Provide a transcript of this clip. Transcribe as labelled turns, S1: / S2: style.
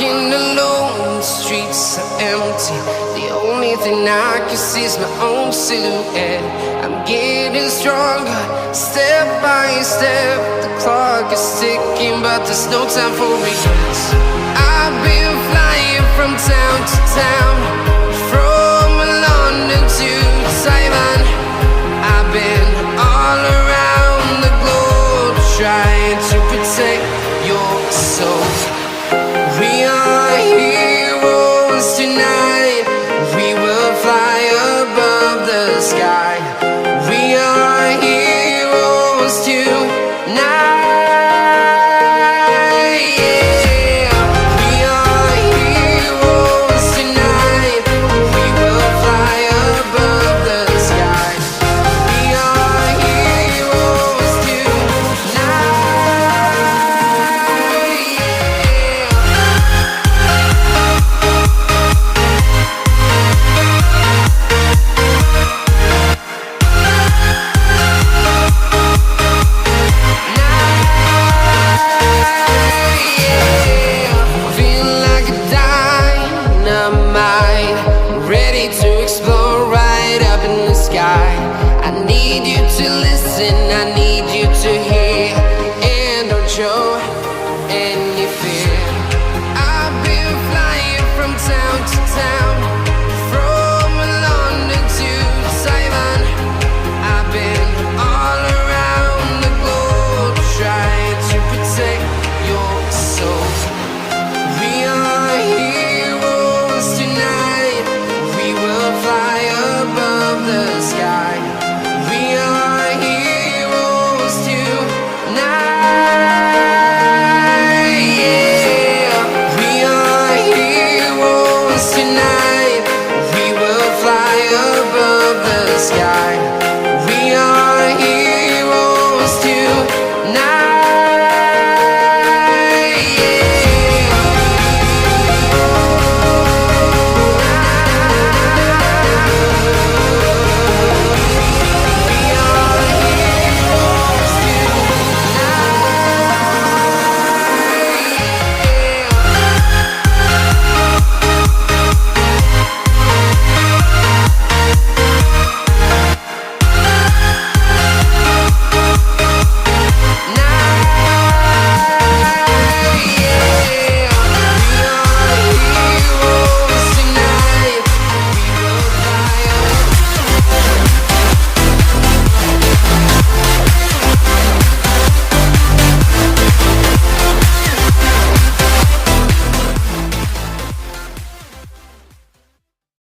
S1: Walking alone, the streets are empty. The only thing I can see is my own silhouette. I'm getting stronger, step by step. The clock is ticking, but there's no time for regrets. I've been flying from town to town, from London to Taiwan. I've been all around the globe, trying to protect your soul. We are heroes tonight. We will fly above the sky. We are heroes tonight. Yeah. We are heroes tonight. We will fly above the sky. We are heroes tonight. Feel like a dynamite, ready to explode right up in the sky. I need you to listen, I need you to hear, and don't show any fear. I've been flying from town to town, from London to Taiwan. I've been all around the globe, trying to protect your soul. We are heroes tonight. We will fly above the sky. We are heroes tonight. Yeah. We are heroes tonight. We will fly above the sky.